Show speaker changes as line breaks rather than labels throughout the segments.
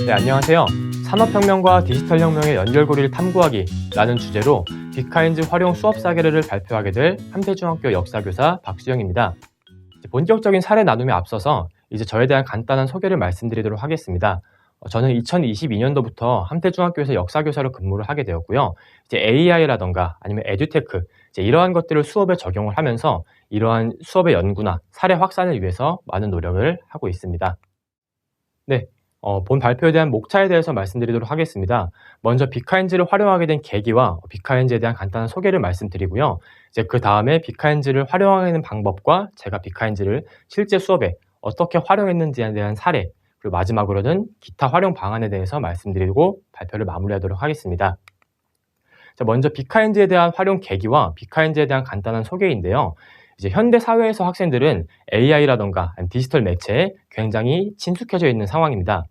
네, 안녕하세요. 산업혁명과 디지털혁명의 연결고리를 탐구하기라는 주제로 비카인즈 활용 수업 사례를 발표하게 될 함태중학교 역사교사 박수영입니다. 본격적인 사례 나눔에 앞서서 이제 저에 대한 간단한 소개를 말씀드리도록 하겠습니다. 저는 2022년도부터 함태중학교에서 역사교사로 근무를 하게 되었고요. 이제 AI라던가 아니면 에듀테크 이러한 것들을 수업에 적용을 하면서 이러한 수업의 연구나 사례 확산을 위해서 많은 노력을 하고 있습니다. 네, 본 발표에 대한 목차에 대해서 말씀드리도록 하겠습니다. 먼저 비카인즈를 활용하게 된 계기와 비카인즈에 대한 간단한 소개를 말씀드리고요. 이제 그 다음에 비카인즈를 활용하는 방법과 제가 비카인즈를 실제 수업에 어떻게 활용했는지에 대한 사례, 그리고 마지막으로는 기타 활용 방안에 대해서 말씀드리고 발표를 마무리하도록 하겠습니다. 자, 먼저 비카인즈에 대한 활용 계기와 비카인즈에 대한 간단한 소개인데요. 이제 현대 사회에서 학생들은 AI라던가 디지털 매체에 굉장히 친숙해져 있는 상황입니다.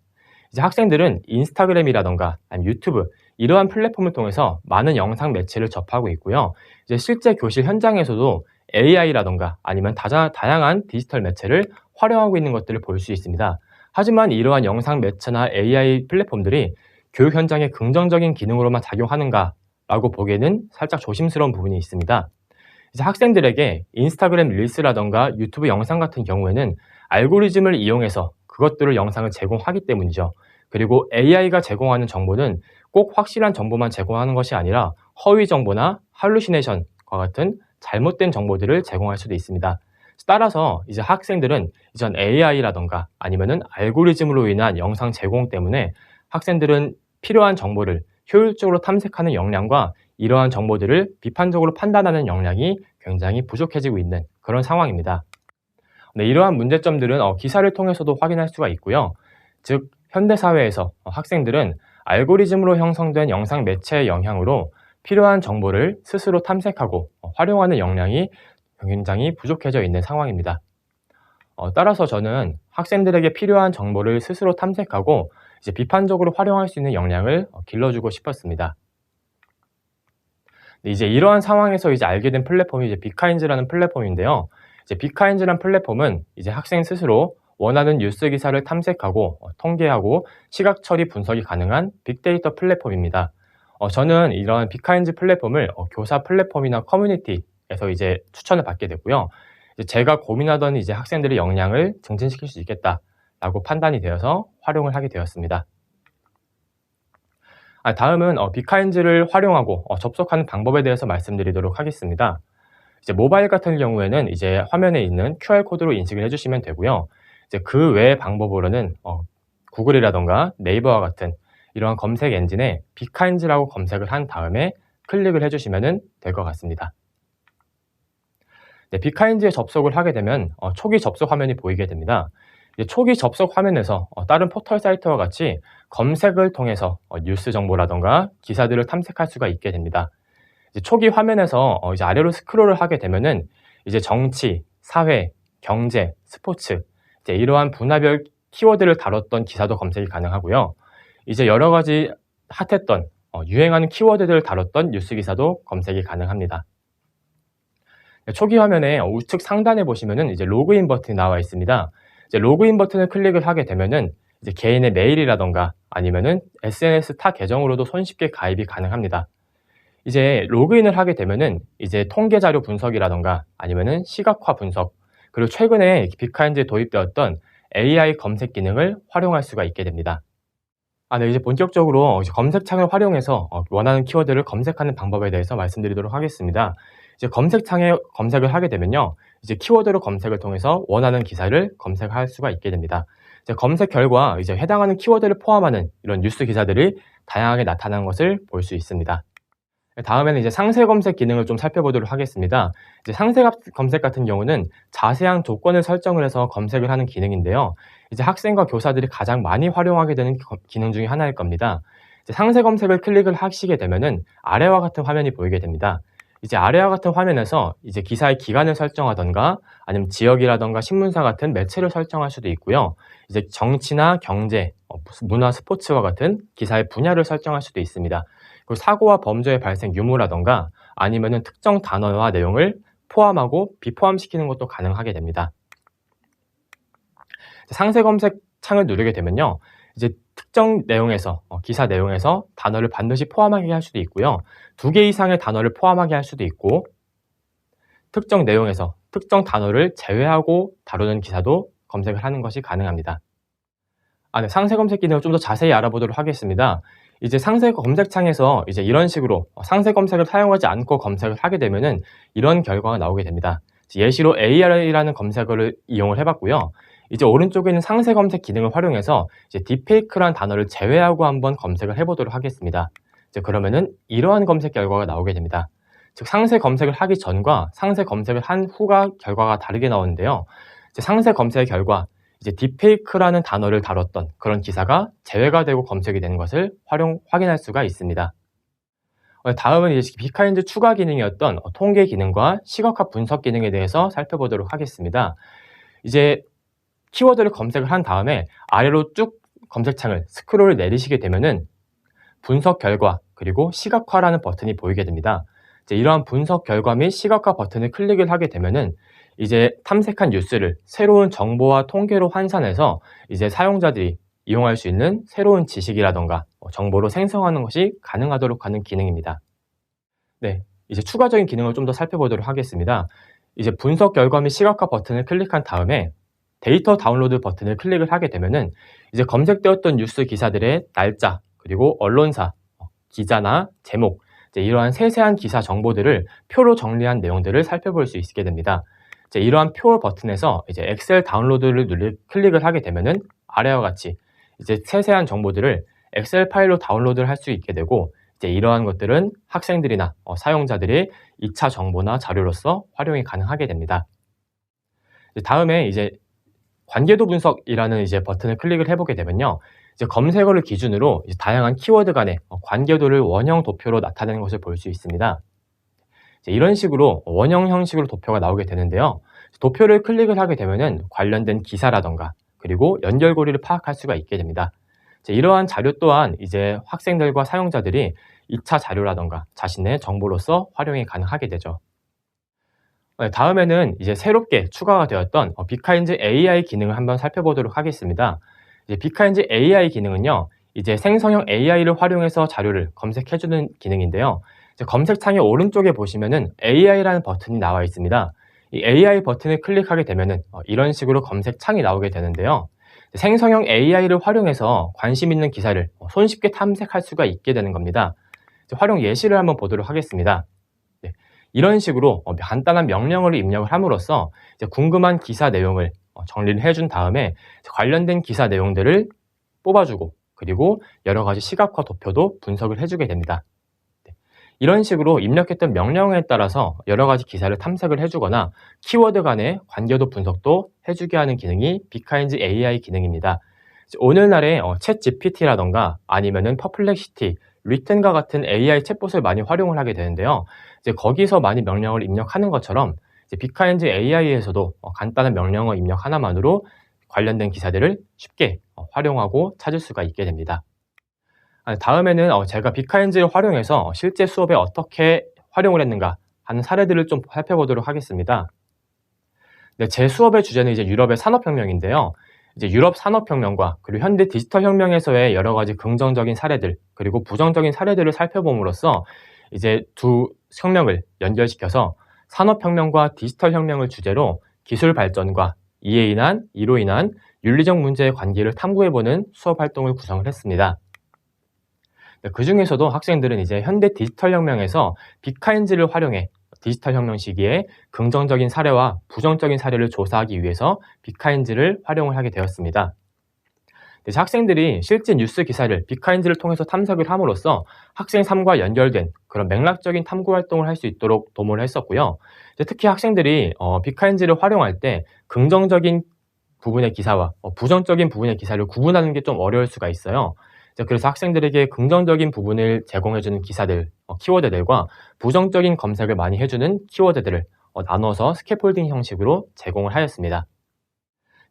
이제 학생들은 인스타그램이라던가 유튜브 이러한 플랫폼을 통해서 많은 영상 매체를 접하고 있고요. 이제 실제 교실 현장에서도 AI라던가 아니면 다양한 디지털 매체를 활용하고 있는 것들을 볼 수 있습니다. 하지만 이러한 영상 매체나 AI 플랫폼들이 교육 현장에 긍정적인 기능으로만 작용하는가라고 보기에는 살짝 조심스러운 부분이 있습니다. 이제 학생들에게 인스타그램 릴스라던가 유튜브 영상 같은 경우에는 알고리즘을 이용해서 그것들을 영상을 제공하기 때문이죠. 그리고 AI가 제공하는 정보는 꼭 확실한 정보만 제공하는 것이 아니라 허위 정보나 할루시네이션과 같은 잘못된 정보들을 제공할 수도 있습니다. 따라서 이제 학생들은 이전 AI라던가 아니면은 알고리즘으로 인한 영상 제공 때문에 학생들은 필요한 정보를 효율적으로 탐색하는 역량과 이러한 정보들을 비판적으로 판단하는 역량이 굉장히 부족해지고 있는 그런 상황입니다. 네, 이러한 문제점들은 기사를 통해서도 확인할 수가 있고요. 즉, 현대사회에서 학생들은 알고리즘으로 형성된 영상 매체의 영향으로 필요한 정보를 스스로 탐색하고 활용하는 역량이 굉장히 부족해져 있는 상황입니다. 따라서 저는 학생들에게 필요한 정보를 스스로 탐색하고 이제 비판적으로 활용할 수 있는 역량을 길러주고 싶었습니다. 이제 이러한 상황에서 이제 알게 된 플랫폼이 이제 비카인즈라는 플랫폼인데요. 이제 비카인즈라는 플랫폼은 이제 학생 스스로 원하는 뉴스 기사를 탐색하고 통계하고 시각 처리 분석이 가능한 빅데이터 플랫폼입니다. 저는 이러한 비카인즈 플랫폼을 교사 플랫폼이나 커뮤니티에서 이제 추천을 받게 됐고요. 이제 제가 고민하던 이제 학생들의 역량을 증진시킬 수 있겠다라고 판단이 되어서 활용을 하게 되었습니다. 다음은 비카인즈를 활용하고 접속하는 방법에 대해서 말씀드리도록 하겠습니다. 이제 모바일 같은 경우에는 이제 화면에 있는 QR코드로 인식을 해주시면 되고요. 이제 그 외의 방법으로는 구글이라던가 네이버와 같은 이러한 검색 엔진에 비카인즈라고 검색을 한 다음에 클릭을 해주시면 될 것 같습니다. 네, 비카인즈에 접속을 하게 되면 초기 접속 화면이 보이게 됩니다. 초기 접속 화면에서 다른 포털 사이트와 같이 검색을 통해서 뉴스 정보라던가 기사들을 탐색할 수가 있게 됩니다. 이제 초기 화면에서 이제 아래로 스크롤을 하게 되면은 이제 정치, 사회, 경제, 스포츠 이제 이러한 분야별 키워드를 다뤘던 기사도 검색이 가능하고요. 이제 여러 가지 핫했던 유행하는 키워드들을 다뤘던 뉴스 기사도 검색이 가능합니다. 초기 화면에 우측 상단에 보시면은 이제 로그인 버튼이 나와 있습니다. 이제 로그인 버튼을 클릭을 하게 되면은 이제 개인의 메일이라던가 아니면은 SNS 타 계정으로도 손쉽게 가입이 가능합니다. 이제 로그인을 하게 되면은 이제 통계 자료 분석이라던가 아니면은 시각화 분석 그리고 최근에 비카인즈에 도입되었던 AI 검색 기능을 활용할 수가 있게 됩니다. 네, 이제 본격적으로 이제 검색창을 활용해서 원하는 키워드를 검색하는 방법에 대해서 말씀드리도록 하겠습니다. 이제 검색창에 검색을 하게 되면요. 이제 키워드로 검색을 통해서 원하는 기사를 검색할 수가 있게 됩니다. 이제 검색 결과 이제 해당하는 키워드를 포함하는 이런 뉴스 기사들이 다양하게 나타나는 것을 볼 수 있습니다. 다음에는 이제 상세 검색 기능을 좀 살펴보도록 하겠습니다. 이제 상세 검색 같은 경우는 자세한 조건을 설정을 해서 검색을 하는 기능인데요. 이제 학생과 교사들이 가장 많이 활용하게 되는 기능 중에 하나일 겁니다. 이제 상세 검색을 클릭을 하시게 되면은 아래와 같은 화면이 보이게 됩니다. 이제 아래와 같은 화면에서 이제 기사의 기간을 설정하던가 아니면 지역이라던가 신문사 같은 매체를 설정할 수도 있고요. 이제 정치나 경제, 문화, 스포츠와 같은 기사의 분야를 설정할 수도 있습니다. 그리고 사고와 범죄의 발생 유무라던가 아니면은 특정 단어와 내용을 포함하고 비포함시키는 것도 가능하게 됩니다. 상세 검색 창을 누르게 되면요. 이제 특정 내용에서 기사 내용에서 단어를 반드시 포함하게 할 수도 있고요. 2개 이상의 단어를 포함하게 할 수도 있고, 특정 내용에서 특정 단어를 제외하고 다루는 기사도 검색을 하는 것이 가능합니다. 네, 상세 검색 기능을 좀 더 자세히 알아보도록 하겠습니다. 이제 상세 검색창에서 이제 이런 식으로 상세 검색을 사용하지 않고 검색을 하게 되면은 이런 결과가 나오게 됩니다. 예시로 AI라는 검색어를 이용을 해봤고요. 이제 오른쪽에 있는 상세 검색 기능을 활용해서 이제 딥페이크라는 단어를 제외하고 한번 검색을 해보도록 하겠습니다. 이제 그러면은 이러한 검색 결과가 나오게 됩니다. 즉 상세 검색을 하기 전과 상세 검색을 한 후가 결과가 다르게 나오는데요. 이제 상세 검색의 결과, 이제 딥페이크라는 단어를 다뤘던 그런 기사가 제외가 되고 검색이 되는 것을 확인할 수가 있습니다. 다음은 이제 비하인드 추가 기능이었던 통계 기능과 시각화 분석 기능에 대해서 살펴보도록 하겠습니다. 이제 키워드를 검색을 한 다음에 아래로 쭉 검색창을 스크롤을 내리시게 되면은 분석 결과 그리고 시각화라는 버튼이 보이게 됩니다. 이제 이러한 분석 결과 및 시각화 버튼을 클릭을 하게 되면은 이제 탐색한 뉴스를 새로운 정보와 통계로 환산해서 이제 사용자들이 이용할 수 있는 새로운 지식이라던가 정보로 생성하는 것이 가능하도록 하는 기능입니다. 네, 이제 추가적인 기능을 좀 더 살펴보도록 하겠습니다. 이제 분석 결과 및 시각화 버튼을 클릭한 다음에 데이터 다운로드 버튼을 클릭을 하게 되면은 이제 검색되었던 뉴스 기사들의 날짜 그리고 언론사, 기자나 제목, 이제 이러한 세세한 기사 정보들을 표로 정리한 내용들을 살펴볼 수 있게 됩니다. 이제 이러한 표 버튼에서 이제 엑셀 다운로드를 클릭을 하게 되면은 아래와 같이 이제 세세한 정보들을 엑셀 파일로 다운로드를 할 수 있게 되고, 이제 이러한 것들은 학생들이나 사용자들이 2차 정보나 자료로서 활용이 가능하게 됩니다. 다음에 이제 관계도 분석이라는 이제 버튼을 클릭을 해보게 되면요. 이제 검색어를 기준으로 이제 다양한 키워드 간의 관계도를 원형 도표로 나타내는 것을 볼 수 있습니다. 이런 식으로 원형 형식으로 도표가 나오게 되는데요. 도표를 클릭을 하게 되면은 관련된 기사라던가 그리고 연결고리를 파악할 수가 있게 됩니다. 이러한 자료 또한 이제 학생들과 사용자들이 2차 자료라던가 자신의 정보로서 활용이 가능하게 되죠. 다음에는 이제 새롭게 추가가 되었던 비카인즈 AI 기능을 한번 살펴보도록 하겠습니다. 이제 비카인즈 AI 기능은요, 이제 생성형 AI를 활용해서 자료를 검색해주는 기능인데요. 이제 검색창의 오른쪽에 보시면은 AI라는 버튼이 나와 있습니다. 이 AI 버튼을 클릭하게 되면은 이런 식으로 검색창이 나오게 되는데요. 생성형 AI를 활용해서 관심 있는 기사를 손쉽게 탐색할 수가 있게 되는 겁니다. 활용 예시를 한번 보도록 하겠습니다. 네, 이런 식으로 간단한 명령어를 입력을 함으로써 이제 궁금한 기사 내용을 정리를 해준 다음에 관련된 기사 내용들을 뽑아주고 그리고 여러 가지 시각화 도표도 분석을 해주게 됩니다. 이런 식으로 입력했던 명령어에 따라서 여러 가지 기사를 탐색을 해주거나 키워드 간의 관계도 분석도 해주게 하는 기능이 비카인즈 AI 기능입니다. 오늘날에 챗 GPT라던가 아니면은 퍼플렉시티, 리튼과 같은 AI 챗봇을 많이 활용을 하게 되는데요. 이제 거기서 많이 명령을 입력하는 것처럼 이제 비카인즈 AI에서도 간단한 명령어 입력 하나만으로 관련된 기사들을 쉽게 활용하고 찾을 수가 있게 됩니다. 다음에는 제가 비카인즈를 활용해서 실제 수업에 어떻게 활용을 했는가 하는 사례들을 좀 살펴보도록 하겠습니다. 네, 제 수업의 주제는 이제 유럽의 산업혁명인데요. 이제 유럽 산업혁명과 그리고 현대 디지털혁명에서의 여러 가지 긍정적인 사례들 그리고 부정적인 사례들을 살펴봄으로써 이제 두 혁명을 연결시켜서 산업혁명과 디지털혁명을 주제로 기술 발전과 이로 인한 윤리적 문제의 관계를 탐구해보는 수업 활동을 구성을 했습니다. 그 중에서도 학생들은 이제 현대 디지털 혁명에서 비카인즈를 활용해 디지털 혁명 시기에 긍정적인 사례와 부정적인 사례를 조사하기 위해서 비카인즈를 활용을 하게 되었습니다. 그래서 학생들이 실제 뉴스 기사를 비카인즈를 통해서 탐색을 함으로써 학생 삶과 연결된 그런 맥락적인 탐구 활동을 할 수 있도록 도모를 했었고요. 특히 학생들이 비카인즈를 활용할 때 긍정적인 부분의 기사와 부정적인 부분의 기사를 구분하는 게 좀 어려울 수가 있어요. 그래서 학생들에게 긍정적인 부분을 제공해주는 기사들, 키워드들과 부정적인 검색을 많이 해주는 키워드들을 나눠서 스캐폴딩 형식으로 제공을 하였습니다.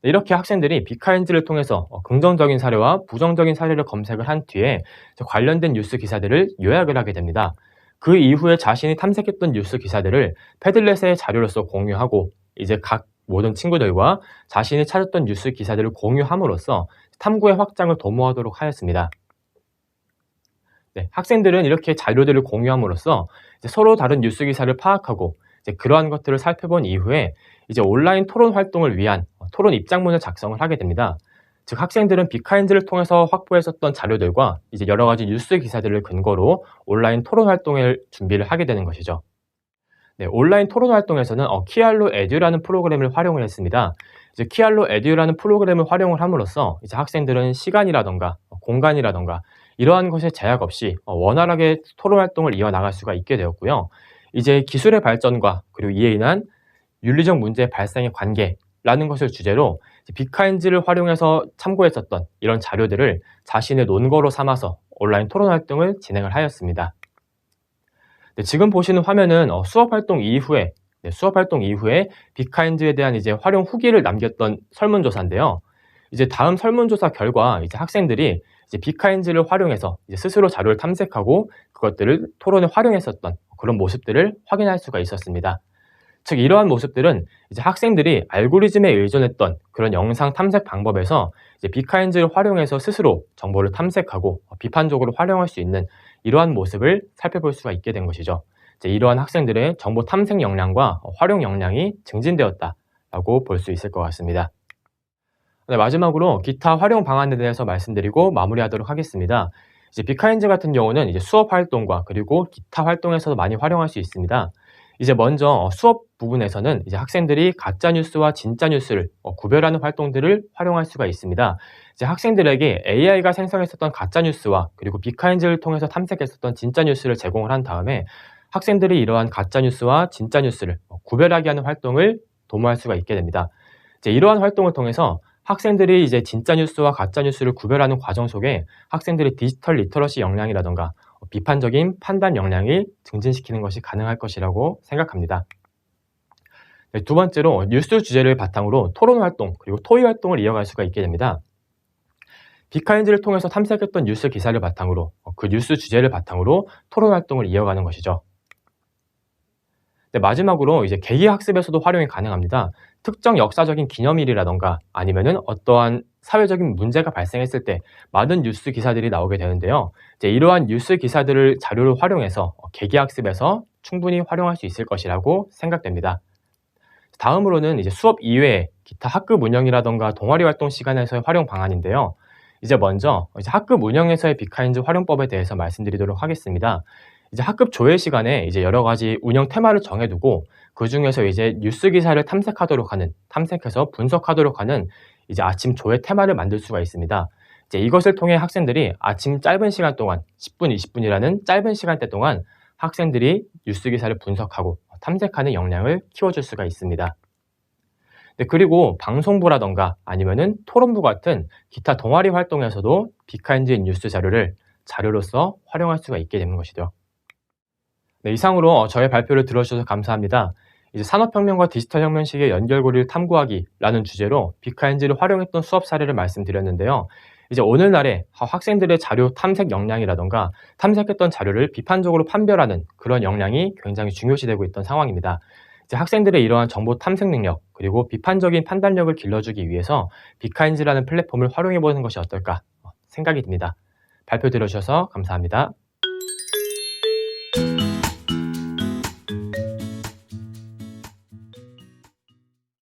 이렇게 학생들이 비카인즈를 통해서 긍정적인 사례와 부정적인 사례를 검색을 한 뒤에 관련된 뉴스 기사들을 요약을 하게 됩니다. 그 이후에 자신이 탐색했던 뉴스 기사들을 패들렛의 자료로서 공유하고 이제 각 모든 친구들과 자신이 찾았던 뉴스 기사들을 공유함으로써 탐구의 확장을 도모하도록 하였습니다. 네, 학생들은 이렇게 자료들을 공유함으로써 이제 서로 다른 뉴스 기사를 파악하고 이제 그러한 것들을 살펴본 이후에 이제 온라인 토론 활동을 위한 토론 입장문을 작성을 하게 됩니다. 즉 학생들은 빅카인즈를 통해서 확보했었던 자료들과 이제 여러 가지 뉴스 기사들을 근거로 온라인 토론 활동을 준비를 하게 되는 것이죠. 네, 온라인 토론 활동에서는 키알로 에듀라는 프로그램을 활용을 했습니다. 이제 키알로 에듀라는 프로그램을 활용을 함으로써 이제 학생들은 시간이라던가 공간이라던가 이러한 것에 제약 없이 원활하게 토론 활동을 이어나갈 수가 있게 되었고요. 이제 기술의 발전과 그리고 이에 인한 윤리적 문제 발생의 관계라는 것을 주제로 빅카인즈를 활용해서 참고했었던 이런 자료들을 자신의 논거로 삼아서 온라인 토론 활동을 진행을 하였습니다. 네, 지금 보시는 화면은 수업 활동 이후에 빅카인즈에 대한 이제 활용 후기를 남겼던 설문조사인데요. 이제 다음 설문조사 결과 이제 학생들이 이제 빅카인즈를 활용해서 이제 스스로 자료를 탐색하고 그것들을 토론에 활용했었던 그런 모습들을 확인할 수가 있었습니다. 즉 이러한 모습들은 이제 학생들이 알고리즘에 의존했던 그런 영상 탐색 방법에서 이제 빅카인즈를 활용해서 스스로 정보를 탐색하고 비판적으로 활용할 수 있는 이러한 모습을 살펴볼 수가 있게 된 것이죠. 이제 이러한 학생들의 정보 탐색 역량과 활용 역량이 증진되었다라고 볼 수 있을 것 같습니다. 네, 마지막으로 기타 활용 방안에 대해서 말씀드리고 마무리하도록 하겠습니다. 이제 빅카인즈 같은 경우는 이제 수업 활동과 그리고 기타 활동에서도 많이 활용할 수 있습니다. 이제 먼저 수업 부분에서는 이제 학생들이 가짜 뉴스와 진짜 뉴스를 구별하는 활동들을 활용할 수가 있습니다. 이제 학생들에게 AI가 생성했었던 가짜 뉴스와 그리고 빅카인즈를 통해서 탐색했었던 진짜 뉴스를 제공을 한 다음에 학생들이 이러한 가짜 뉴스와 진짜 뉴스를 구별하게 하는 활동을 도모할 수가 있게 됩니다. 이제 이러한 활동을 통해서 학생들이 이제 진짜 뉴스와 가짜 뉴스를 구별하는 과정 속에 학생들의 디지털 리터러시 역량이라던가 비판적인 판단 역량을 증진시키는 것이 가능할 것이라고 생각합니다. 네, 두 번째로 뉴스 주제를 바탕으로 토론 활동 그리고 토의 활동을 이어갈 수가 있게 됩니다. 빅카인즈를 통해서 탐색했던 뉴스 기사를 바탕으로 그 뉴스 주제를 바탕으로 토론 활동을 이어가는 것이죠. 네, 마지막으로 이제 계기 학습에서도 활용이 가능합니다. 특정 역사적인 기념일이라던가 아니면은 어떠한 사회적인 문제가 발생했을 때 많은 뉴스 기사들이 나오게 되는데요. 이제 이러한 뉴스 기사들을 자료로 활용해서 계기 학습에서 충분히 활용할 수 있을 것이라고 생각됩니다. 다음으로는 이제 수업 이외에 기타 학급 운영이라던가 동아리 활동 시간에서의 활용 방안인데요. 이제 먼저 이제 학급 운영에서의 빅카인즈 활용법에 대해서 말씀드리도록 하겠습니다. 이제 학급 조회 시간에 이제 여러 가지 운영 테마를 정해두고 그 중에서 이제 뉴스 기사를 탐색해서 분석하도록 하는 이제 아침 조회 테마를 만들 수가 있습니다. 이제 이것을 통해 학생들이 아침 짧은 시간 동안 10분, 20분이라는 짧은 시간대 동안 학생들이 뉴스 기사를 분석하고 탐색하는 역량을 키워줄 수가 있습니다. 네, 그리고 방송부라던가 아니면은 토론부 같은 기타 동아리 활동에서도 빅카인즈 뉴스 자료를 자료로서 활용할 수가 있게 되는 것이죠. 네, 이상으로 저의 발표를 들어주셔서 감사합니다. 이제 산업혁명과 디지털혁명 시기의 연결고리를 탐구하기라는 주제로 빅카인즈를 활용했던 수업 사례를 말씀드렸는데요. 이제 오늘날의 학생들의 자료 탐색 역량이라던가 탐색했던 자료를 비판적으로 판별하는 그런 역량이 굉장히 중요시되고 있던 상황입니다. 이제 학생들의 이러한 정보 탐색 능력 그리고 비판적인 판단력을 길러주기 위해서 빅카인즈라는 플랫폼을 활용해 보는 것이 어떨까 생각이 듭니다. 발표 들어주셔서 감사합니다.